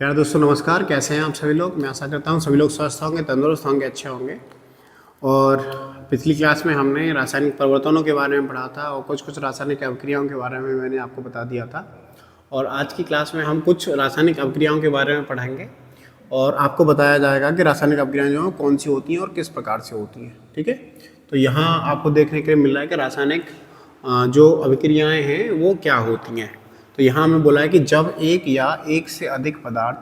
यार दोस्तों नमस्कार, कैसे हैं आप सभी लोग। मैं आशा करता हूँ सभी लोग स्वस्थ होंगे, तंदुरुस्त होंगे, अच्छे होंगे। और पिछली क्लास में हमने रासायनिक परिवर्तनों के बारे में पढ़ा था और कुछ रासायनिक अभिक्रियाओं के बारे में मैंने आपको बता दिया था। और आज की क्लास में हम कुछ रासायनिक अभिक्रियाओं के बारे में पढ़ेंगे और आपको बताया जाएगा कि रासायनिक अभिक्रियाएं जो हैं कौन सी होती हैं और किस प्रकार से होती हैं। ठीक है, तो यहाँ आपको देखने के लिए मिल रहा है कि रासायनिक जो अभिक्रियाएं हैं वो क्या होती हैं। तो यहाँ हमें बोला है कि जब एक या एक से अधिक पदार्थ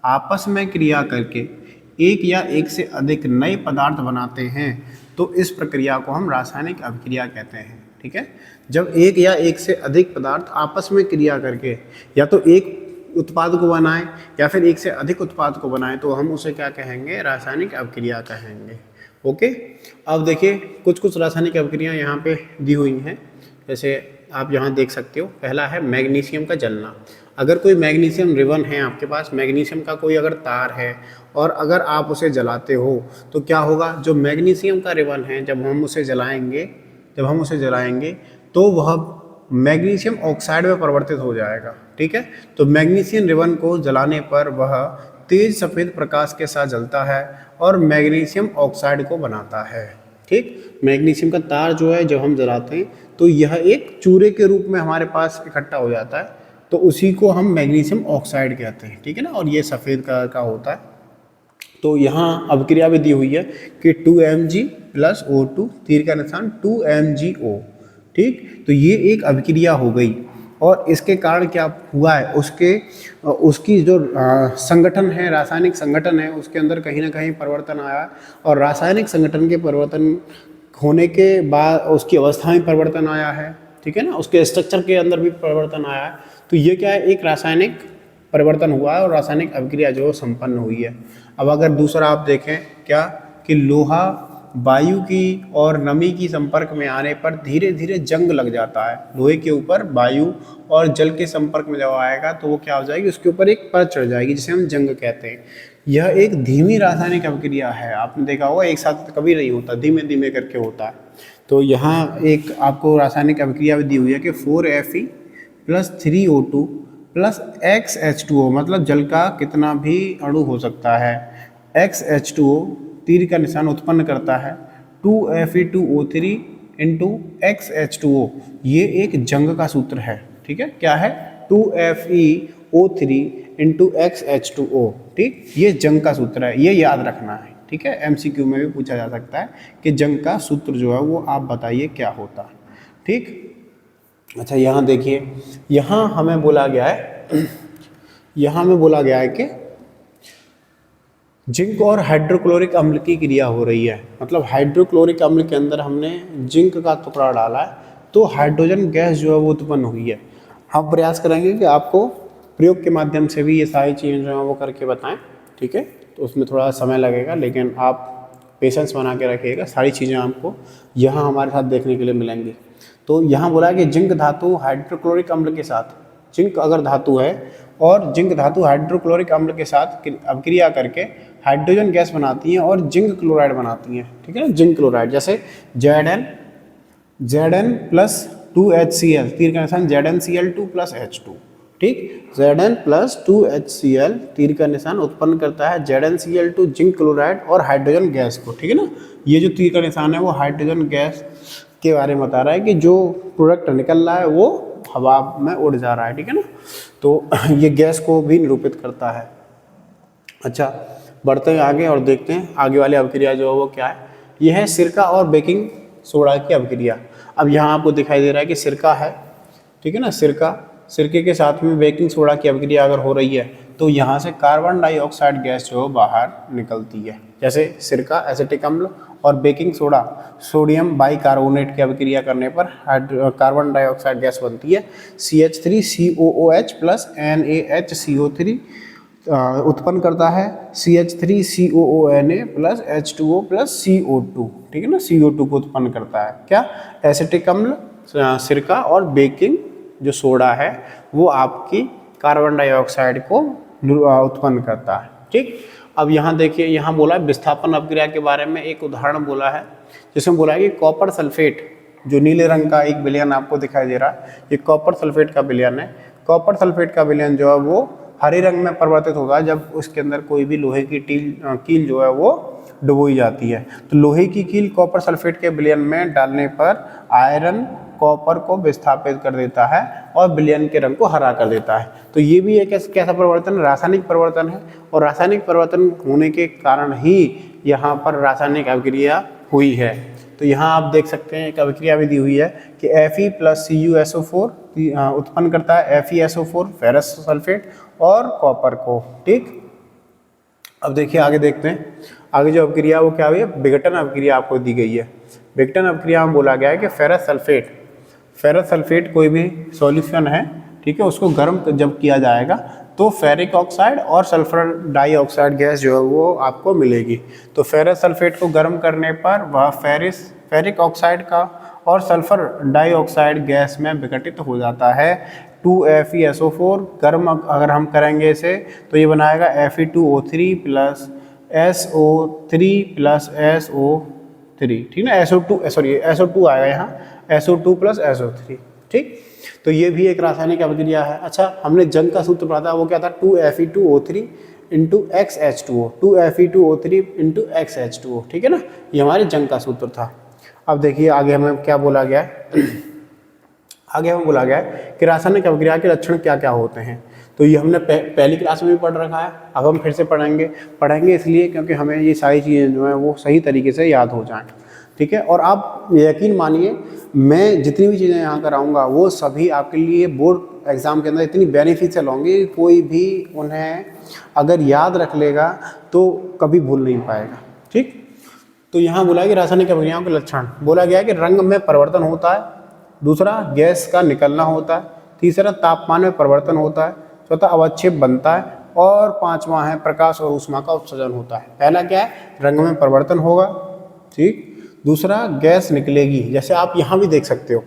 आपस में क्रिया करके एक या एक से अधिक नए पदार्थ बनाते हैं तो इस प्रक्रिया को हम रासायनिक अभिक्रिया कहते हैं। ठीक है, जब एक या एक से अधिक पदार्थ आपस में क्रिया करके या तो एक उत्पाद को बनाएं या फिर एक से अधिक उत्पाद को बनाएं तो हम उसे क्या कहेंगे, रासायनिक अभिक्रिया कहेंगे। ओके, अब देखिए कुछ रासायनिक अभिक्रियाएं यहाँ पे दी हुई हैं। जैसे आप यहाँ देख सकते हो, पहला है मैग्नीशियम का जलना। अगर कोई मैग्नीशियम रिबन है आपके पास, मैग्नीशियम का कोई अगर तार है और अगर आप उसे जलाते हो तो क्या होगा, जो मैग्नीशियम का रिबन है जब हम उसे जलाएंगे तो वह मैग्नीशियम ऑक्साइड में परिवर्तित हो जाएगा। ठीक है, तो मैग्नीशियम रिबन को जलाने पर वह तेज सफ़ेद प्रकाश के साथ जलता है और मैग्नीशियम ऑक्साइड को बनाता है। ठीक, मैग्नीशियम का तार जो है जब हम जलाते हैं तो यह एक चूरे के रूप में हमारे पास इकट्ठा हो जाता है, तो उसी को हम मैग्नीशियम ऑक्साइड कहते हैं। ठीक है ना, और ये सफ़ेद कलर का होता है। तो यहाँ अभिक्रिया भी दी हुई है कि 2Mg + O2, तीर का निशान 2MgO। ठीक, तो ये एक अभिक्रिया हो गई और इसके कारण क्या हुआ है, उसकी जो संगठन है, रासायनिक संगठन है, उसके अंदर कहीं ना कहीं परिवर्तन आया और रासायनिक संगठन के परिवर्तन होने के बाद उसकी अवस्था में परिवर्तन आया है। ठीक है ना, उसके स्ट्रक्चर के अंदर भी परिवर्तन आया है। तो ये क्या है, एक रासायनिक परिवर्तन हुआ है और रासायनिक अभिक्रिया जो संपन्न हुई है। अब अगर दूसरा आप देखें क्या, कि लोहा वायु की और नमी की संपर्क में आने पर धीरे धीरे जंग लग जाता है। लोहे के ऊपर वायु और जल के संपर्क में जब आएगा तो वो क्या हो जाएगी, उसके ऊपर एक परत चढ़ जाएगी जिसे हम जंग कहते हैं। यह एक धीमी रासायनिक अभिक्रिया है, आपने देखा होगा एक साथ कभी नहीं होता, धीमे धीमे करके होता है। तो यहाँ एक आपको रासायनिक अभिक्रिया भी दी हुई है कि 4Fe + 3O2 + XH2O, मतलब जल का कितना भी अणु हो सकता है। XH2O तीर का निशान उत्पन्न करता है 2Fe2O3 × XH2O, ये एक जंग का सूत्र है। ठीक है, क्या है, 2FeO3 × XH2O। ठीक, ये जंग का सूत्र है, ये याद रखना है। ठीक है, MCQ में भी पूछा जा सकता है कि जंग का सूत्र जो है वो आप बताइए क्या होता है। ठीक, अच्छा यहाँ देखिए, यहाँ हमें बोला गया है कि जिंक और हाइड्रोक्लोरिक अम्ल की क्रिया हो रही है। मतलब हाइड्रोक्लोरिक अम्ल के अंदर हमने जिंक का टुकड़ा डाला है तो हाइड्रोजन गैस जो है वो उत्पन्न हुई है। हम प्रयास करेंगे कि आपको प्रयोग के माध्यम से भी ये सारी चीज़ें जो हैं वो करके बताएं। ठीक है, तो उसमें थोड़ा समय लगेगा लेकिन आप पेशेंस बना के रखिएगा, सारी चीज़ें आपको यहाँ हमारे साथ देखने के लिए मिलेंगी। तो यहाँ बोला है कि जिंक धातु हाइड्रोक्लोरिक अम्ल के साथ, जिंक अगर धातु है और जिंक धातु हाइड्रोक्लोरिक अम्ल के साथ अभिक्रिया करके हाइड्रोजन गैस बनाती हैं और जिंक क्लोराइड बनाती हैं। ठीक है ना, जिंक क्लोराइड जैसे Zn + 2HCl, तीर का निशान ZnCl2 + H2। ठीक, Zn + 2HCl तीर का निशान उत्पन्न करता है ZnCl2 जिंक क्लोराइड और हाइड्रोजन गैस को। ठीक है ना, ये जो तीर का निशान है वो हाइड्रोजन गैस के बारे में बता रहा है कि जो प्रोडक्ट निकल रहा है वो हवा में उड़ जा रहा है। ठीक है ना, तो ये गैस को भी निरूपित करता है। अच्छा, बढ़ते हैं आगे और देखते हैं आगे वाली अभिक्रिया जो है वो क्या है। यह है सिरका और बेकिंग सोडा की अभिक्रिया। अब यहाँ आपको दिखाई दे रहा है कि सिरका है। ठीक है ना, सिरके के साथ में बेकिंग सोडा की अभिक्रिया अगर हो रही है तो यहाँ से कार्बन डाइऑक्साइड गैस जो बाहर निकलती है। जैसे सिरका एसिटिक अम्ल और बेकिंग सोडा सोडियम बाइकार्बोनेट की अभिक्रिया करने पर कार्बन डाइऑक्साइड गैस बनती है। CH3COOH + NaHCO3 उत्पन्न करता है CH3COONA + H2O + CO2। ठीक है ना, CO2 को उत्पन्न करता है क्या, एसिटिक अम्ल, सिरका और बेकिंग जो सोडा है वो आपकी कार्बन डाइऑक्साइड को उत्पन्न करता है। ठीक, अब यहाँ देखिए, यहाँ बोला है विस्थापन अभिक्रिया के बारे में एक उदाहरण बोला है जिसमें बोला है कि कॉपर सल्फेट, जो नीले रंग का एक विलयन आपको दिखाई दे रहा है, ये कॉपर सल्फेट का विलयन है। कॉपर सल्फेट का विलयन जो है वो हरे रंग में परिवर्तित होता है जब उसके अंदर कोई भी लोहे की कील जो है वो डुबोई जाती है। तो लोहे की कील कॉपर सल्फेट के विलयन में डालने पर आयरन कॉपर को विस्थापित कर देता है और विलयन के रंग को हरा कर देता है। तो ये भी एक कैसा परिवर्तन, रासायनिक परिवर्तन है, और रासायनिक परिवर्तन होने के कारण ही यहाँ पर रासायनिक अभिक्रिया हुई है। तो यहाँ आप देख सकते हैं एक अभिक्रिया भी दी हुई है कि Fe + CuSO4 उत्पन्न करता है FeSO4 फेरस सल्फेट और कॉपर को। ठीक, अब देखिए आगे देखते हैं। आगे जो अभिक्रिया वो क्या हुई है, विघटन अभिक्रिया आपको दी गई है। विघटन अभिक्रिया में बोला गया है कि फेरस सल्फेट कोई भी सॉल्यूशन है, ठीक है, उसको गर्म जब किया जाएगा तो फेरिक ऑक्साइड और सल्फर डाइऑक्साइड गैस जो है वो आपको मिलेगी। तो फेरस सल्फेट को गर्म करने पर वह फेरिक ऑक्साइड का और सल्फर डाइऑक्साइड गैस में विघटित हो जाता है 2FeSO4। गर्म अगर हम करेंगे इसे तो ये बनाएगा Fe2O3 + SO3 + SO3, ठीक ना, SO2 आएगा यहाँ, SO2 + SO3। ठीक, तो ये भी एक रासायनिक अभिक्रिया है। अच्छा, हमने जंग का सूत्र पढ़ा था, वो क्या था, 2Fe2O3 × XH2O, 2Fe2O3 × XH2O, ठीक है ना, ये हमारे जंग का सूत्र था। अब देखिए आगे हमें क्या बोला गया है आगे हमें बोला गया है कि रासायनिक अभिक्रिया के लक्षण क्या क्या होते हैं। तो ये हमने पहली क्लास में भी पढ़ रखा है, अब हम फिर से पढ़ेंगे इसलिए क्योंकि हमें ये सारी चीज़ें जो हैं वो सही तरीके से याद हो जाएं। ठीक है, और आप यकीन मानिए मैं जितनी भी चीज़ें यहाँ कराऊंगा वो सभी आपके लिए बोर्ड एग्ज़ाम के अंदर इतनी बेनिफिशियल होंगी, कोई भी उन्हें अगर याद रख लेगा तो कभी भूल नहीं पाएगा। ठीक, तो यहाँ बोला है कि रासायनिक अभिक्रियाओं के लक्षण बोला गया है कि रंग में परिवर्तन होता है, दूसरा गैस का निकलना होता है, तीसरा तापमान में परिवर्तन होता है, चौथा अवक्षेप बनता है, और पांचवा है प्रकाश और ऊष्मा का उत्सर्जन होता है। पहला क्या है, रंग में परिवर्तन होगा, ठीक, दूसरा गैस निकलेगी, जैसे आप यहाँ भी देख सकते हो।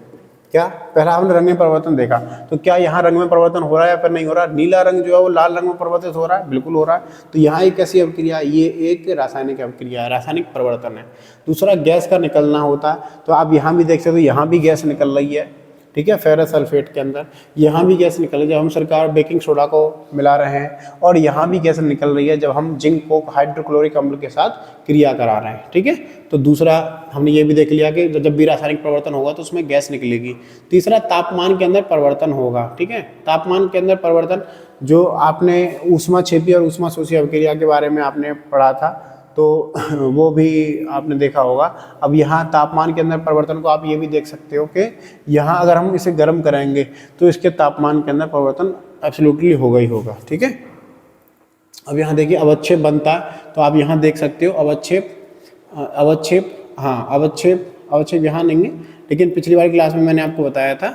क्या, पहला हमने रंग में परिवर्तन देखा, तो क्या यहाँ रंग में परिवर्तन हो रहा है या फिर नहीं हो रहा? नीला रंग जो है वो लाल रंग में परिवर्तित हो रहा है, बिल्कुल हो रहा है। तो यहाँ एक कैसी अभिक्रिया, ये एक रासायनिक अभिक्रिया है, रासायनिक परिवर्तन है। दूसरा गैस का निकलना होता है, तो आप यहाँ भी देख सकते हो, यहाँ भी गैस निकल रही है, ठीक है, फेरस सल्फेट के अंदर यहाँ भी गैस निकल रही है जब हम सरकार बेकिंग सोडा को मिला रहे हैं, और यहाँ भी गैस निकल रही है जब हम जिंक को हाइड्रोक्लोरिक अम्ल के साथ क्रिया करा रहे हैं। ठीक है, तो दूसरा हमने ये भी देख लिया कि जब भी रासायनिक परिवर्तन होगा तो उसमें गैस निकलेगी। तीसरा तापमान के अंदर परिवर्तन होगा। ठीक है, तापमान के अंदर परिवर्तन, जो आपने ऊष्माक्षेपी और ऊष्माशोषी अभिक्रिया के बारे में आपने पढ़ा था तो वो भी आपने देखा होगा। अब यहाँ तापमान के अंदर परिवर्तन को आप ये भी देख सकते हो कि यहाँ अगर हम इसे गर्म करेंगे तो इसके तापमान के अंदर परिवर्तन एब्सोल्युटली होगा ही होगा। ठीक है, अब यहाँ देखिए अवक्षेप बनता है, तो आप यहाँ देख सकते हो अवक्षेप यहाँ नहीं है, लेकिन पिछली बार क्लास में मैंने आपको बताया था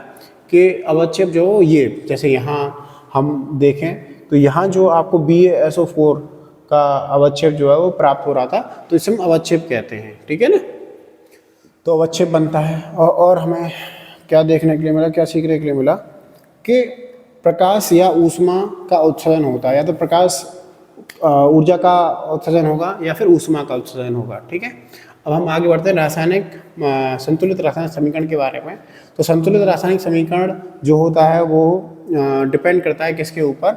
कि अवक्षेप जो ये, जैसे यहाँ हम देखें तो यहाँ जो आपको BaSO4 का अवक्षेप जो है वो प्राप्त हो रहा था, तो इसे हम अवक्षेप कहते हैं। ठीक है ना, तो अवक्षेप बनता है। और हमें क्या देखने के लिए मिला, क्या सीखने के लिए मिला कि प्रकाश या ऊष्मा का उत्सर्जन होता है, या तो प्रकाश ऊर्जा का उत्सर्जन होगा या फिर ऊष्मा का उत्सर्जन होगा। ठीक है, अब हम आगे बढ़ते हैं संतुलित रासायनिक समीकरण के बारे में। तो संतुलित रासायनिक समीकरण जो होता है वो डिपेंड करता है किसके ऊपर,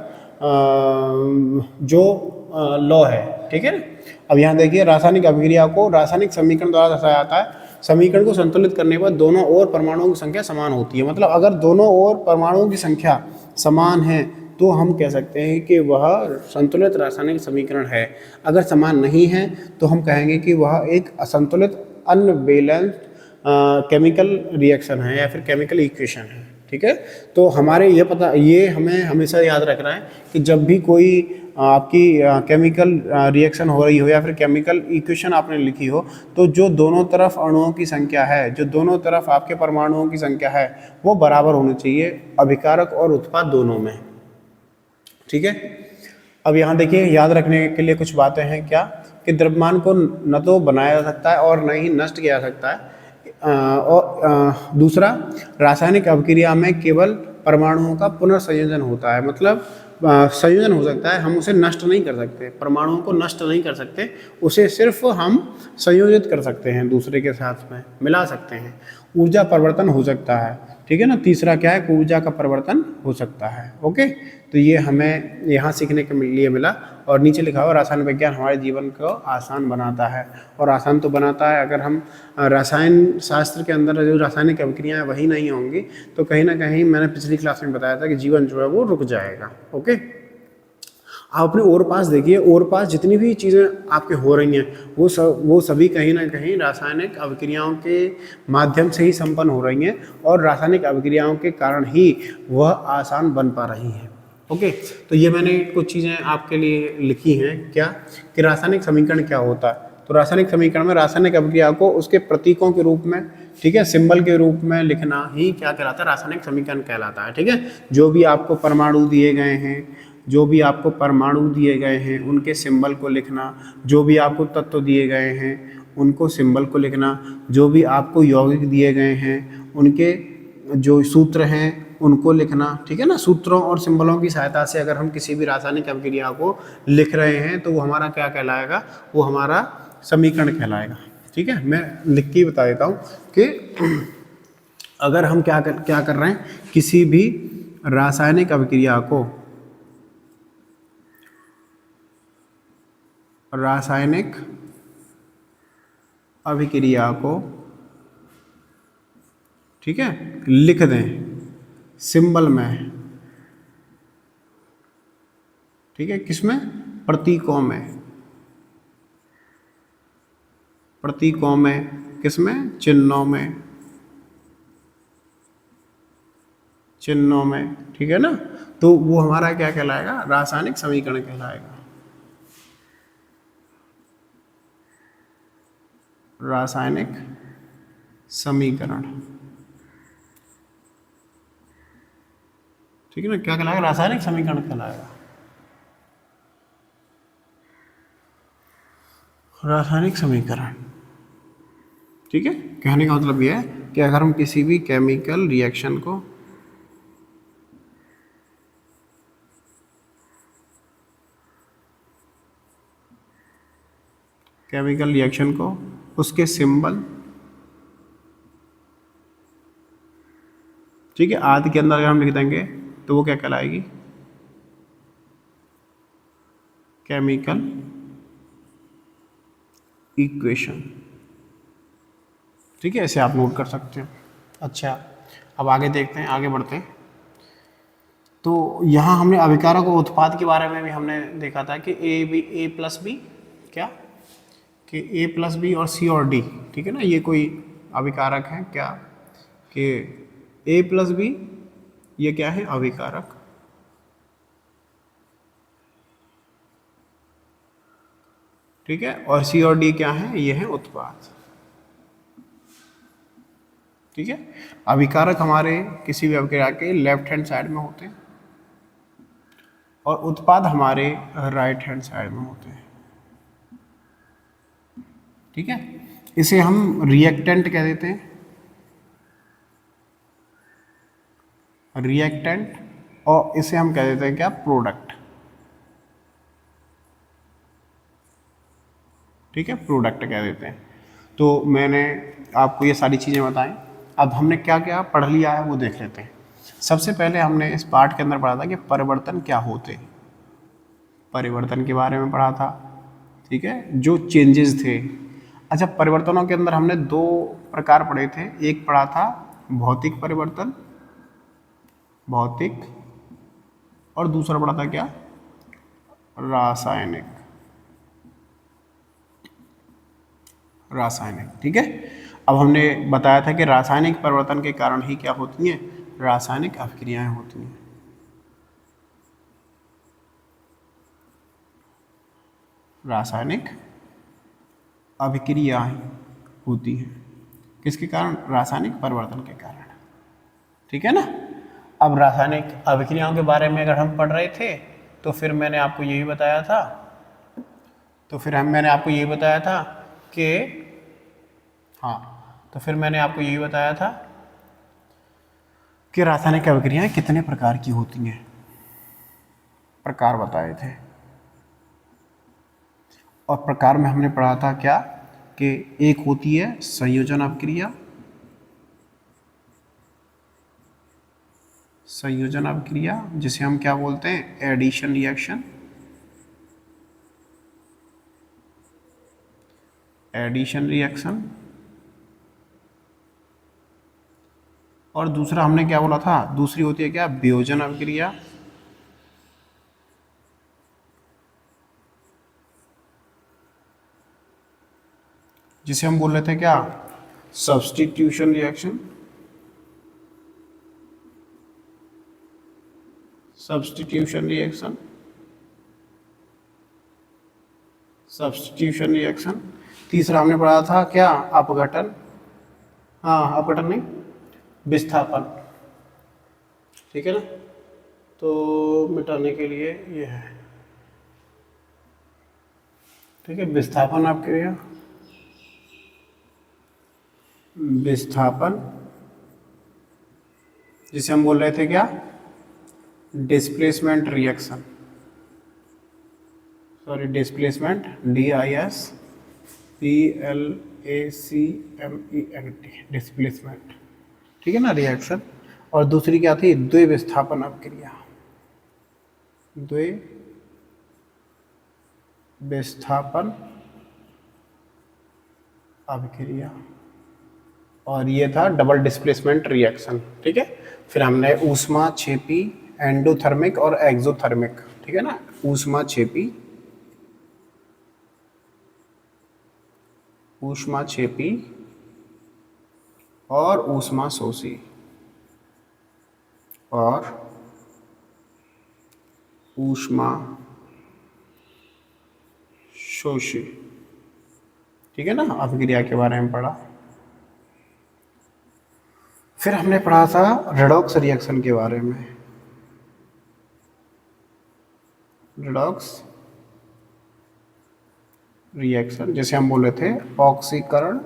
जो लॉ है। ठीक है ना, अब यहाँ देखिए रासायनिक अभिक्रिया को रासायनिक समीकरण द्वारा दर्शाया जाता है। समीकरण को संतुलित करने पर दोनों ओर परमाणुओं की संख्या समान होती है। मतलब अगर दोनों ओर परमाणुओं की संख्या समान है तो हम कह सकते हैं कि वह संतुलित रासायनिक समीकरण है। अगर समान नहीं है तो हम कहेंगे कि वह एक असंतुलित अनबैलेंस्ड केमिकल रिएक्शन है या फिर केमिकल इक्वेशन है। ठीक है, तो हमारे ये हमें हमेशा याद रखना है कि जब भी कोई आपकी केमिकल रिएक्शन हो रही हो या फिर केमिकल इक्वेशन आपने लिखी हो, तो जो दोनों तरफ अणुओं की संख्या है, जो दोनों तरफ आपके परमाणुओं की संख्या है, वो बराबर होनी चाहिए, अभिकारक और उत्पाद दोनों में। ठीक है, अब यहाँ देखिए याद रखने के लिए कुछ बातें हैं, क्या कि द्रव्यमान को न तो बनाया जा सकता है और न ही नष्ट किया जा सकता है। और दूसरा, रासायनिक अभिक्रिया में केवल परमाणुओं का पुनर्संयोजन होता है। मतलब संयोजन हो सकता है, हम उसे नष्ट नहीं कर सकते, परमाणुओं को नष्ट नहीं कर सकते, उसे सिर्फ हम संयोजित कर सकते हैं, दूसरे के साथ में मिला सकते हैं। ऊर्जा परिवर्तन हो सकता है, ठीक है ना। तीसरा क्या है, ऊर्जा का परिवर्तन हो सकता है। ओके, तो ये हमें यहाँ सीखने के लिए मिला। और नीचे लिखा हुआ रसायन विज्ञान हमारे जीवन को आसान बनाता है। और आसान तो बनाता है, अगर हम रसायन शास्त्र के अंदर जो रासायनिक अभिक्रियाएं वही नहीं होंगी तो कहीं ना कहीं मैंने पिछली क्लास में बताया था कि जीवन जो है वो रुक जाएगा। ओके, आप अपने और पास देखिए, और पास जितनी भी चीज़ें आपके हो रही हैं वो सभी कहीं ना कहीं रासायनिक अभिक्रियाओं के माध्यम से ही संपन्न हो रही हैं और रासायनिक अभिक्रियाओं के कारण ही वह आसान बन पा रही हैं। ओके, तो ये मैंने कुछ चीज़ें आपके लिए लिखी हैं क्या, कि रासायनिक समीकरण क्या होता है। तो रासायनिक समीकरण में रासायनिक अभिक्रिया को उसके प्रतीकों के रूप में, ठीक है, सिंबल के रूप में लिखना ही क्या कहलाता है, रासायनिक समीकरण कहलाता है। ठीक है, जो भी आपको परमाणु दिए गए हैं, जो भी आपको परमाणु दिए गए हैं उनके सिंबल को लिखना, जो भी आपको तत्व दिए गए हैं उनको सिंबल को लिखना, जो भी आपको यौगिक दिए गए हैं उनके जो सूत्र हैं उनको लिखना। ठीक है ना, सूत्रों और सिंबलों की सहायता से अगर हम किसी भी रासायनिक अभिक्रिया को लिख रहे हैं तो वो हमारा क्या कहलाएगा, वो हमारा समीकरण कहलाएगा। ठीक है, मैं लिख के बता देता हूँ कि अगर हम क्या कर रहे हैं, किसी भी रासायनिक अभिक्रिया को, रासायनिक अभिक्रिया को, ठीक है, लिख दें सिंबल में, ठीक है, किसमें, प्रतीकों में, प्रतीकों में, किसमें, चिन्हों में, चिन्हों में। ठीक है ना, तो वो हमारा क्या कहलाएगा, रासायनिक समीकरण कहलाएगा। रासायनिक समीकरण, ठीक है ना, क्या कहलाएगा, रासायनिक समीकरण कहलाएगा। रासायनिक समीकरण, ठीक है। कहने का मतलब यह है कि अगर हम किसी भी केमिकल रिएक्शन को, केमिकल रिएक्शन को उसके सिंबल, ठीक है, आदि के अंदर अगर हम लिख देंगे तो वो क्या कहलाएगी, केमिकल इक्वेशन। ठीक है, ऐसे आप नोट कर सकते हैं। अच्छा, अब आगे देखते हैं, आगे बढ़ते हैं। तो यहाँ हमने अभिकारक और उत्पाद के बारे में भी हमने देखा था कि ए प्लस बी, क्या, कि ए प्लस बी और सी और डी, ठीक है ना, ये कोई अभिकारक है क्या, कि ए प्लस बी ये क्या है, अभिकारक, ठीक है, और सी और डी क्या है, ये है उत्पाद। ठीक है, अभिकारक हमारे किसी भी अभिक्रिया के लेफ्ट हैंड साइड में होते हैं और उत्पाद हमारे राइट हैंड साइड में होते हैं। ठीक है, इसे हम रिएक्टेंट कह देते हैं, रिएक्टेंट, और इसे हम कह देते हैं क्या, प्रोडक्ट। ठीक है, प्रोडक्ट कह देते हैं। तो मैंने आपको ये सारी चीज़ें बताएं। अब हमने क्या क्या पढ़ लिया है वो देख लेते हैं। सबसे पहले हमने इस पार्ट के अंदर पढ़ा था कि परिवर्तन क्या होते हैं, परिवर्तन के बारे में पढ़ा था। ठीक है, जो चेंजेस थे। अच्छा, परिवर्तनों के अंदर हमने दो प्रकार पढ़े थे, एक पढ़ा था भौतिक परिवर्तन, भौतिक, और दूसरा पढ़ा था क्या, रासायनिक, रासायनिक। ठीक है, अब हमने बताया था कि रासायनिक परिवर्तन के कारण ही क्या होती हैं, रासायनिक अभिक्रियाएं होती हैं। रासायनिक अभिक्रियाएं होती हैं किसके कारण, रासायनिक परिवर्तन के कारण। ठीक है ना। अब रासायनिक अभिक्रियाओं के बारे में अगर हम पढ़ रहे थे तो फिर मैंने आपको यही बताया था, मैंने आपको यही बताया था कि मैंने आपको यही बताया था कि रासायनिक अभिक्रियाएं कितने प्रकार की होती हैं, प्रकार बताए थे। और प्रकार में हमने पढ़ा था क्या, कि एक होती है संयोजन अभिक्रिया, संयोजन अभिक्रिया, जिसे हम क्या बोलते हैं, एडिशन रिएक्शन। Addition reaction. और दूसरा हमने क्या बोला था, दूसरी होती है क्या, वियोजन अभिक्रिया। जिसे हम बोल रहे थे क्या, substitution reaction. Substitution reaction. Substitution reaction. तीसरा हमने पढ़ा था क्या, अपघटन, हाँ अपघटन नहीं, विस्थापन। ठीक है ना, तो मिटाने के लिए ये है, ठीक है, विस्थापन अभिक्रिया। विस्थापन, जिसे हम बोल रहे थे क्या, displacement reaction, sorry displacement, DISPLACMENT, displacement. ठीक है ना, रिएक्शन। और दूसरी क्या थी, द्विविस्थापन अभिक्रिया। द्विविस्थापन अभिक्रिया, और ये था डबल डिस्प्लेसमेंट रिएक्शन। ठीक है, फिर हमने ऊष्मा छेपी, एंडोथर्मिक और एक्सोथर्मिक। ठीक है ना, ऊष्मा छेपी, ऊष्मा छेपी और ऊष्मा शोषी, और ऊष्मा शोषी। ठीक है ना, अभिक्रिया के बारे में पढ़ा। फिर हमने पढ़ा था रेडॉक्स रिएक्शन के बारे में। रेडॉक्स रिएक्शन, जैसे हम बोले थे ऑक्सीकरण,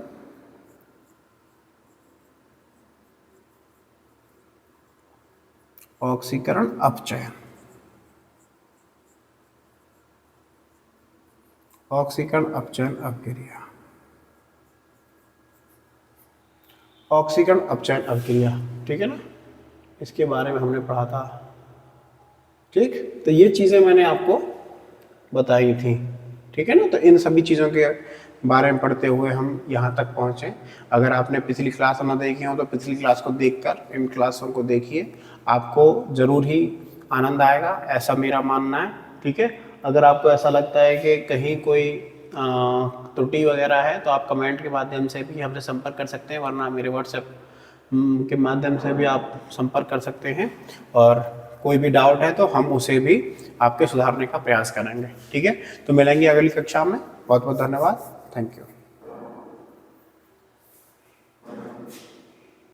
ऑक्सीकरण अपचयन, ऑक्सीकरण अपचयन अभिक्रिया, ऑक्सीकरण अपचयन अभिक्रिया। ठीक है ना, इसके बारे में हमने पढ़ा था। ठीक, तो ये चीज़ें मैंने आपको बताई थी। ठीक है ना, तो इन सभी चीज़ों के बारे में पढ़ते हुए हम यहाँ तक पहुँचे। अगर आपने पिछली क्लास ना देखी हो तो पिछली क्लास को देखकर इन क्लासों को देखिए, आपको ज़रूर ही आनंद आएगा, ऐसा मेरा मानना है। ठीक है, अगर आपको ऐसा लगता है कि कहीं कोई त्रुटि वगैरह है तो आप कमेंट के माध्यम से भी हमसे संपर्क कर सकते हैं, वरना मेरे व्हाट्सएप के माध्यम से भी आप संपर्क कर सकते हैं, और कोई भी डाउट है तो हम उसे भी आपके सुधारने का प्रयास करेंगे। ठीक है, तो मिलेंगे अगली कक्षा में। बहुत बहुत धन्यवाद, थैंक यू।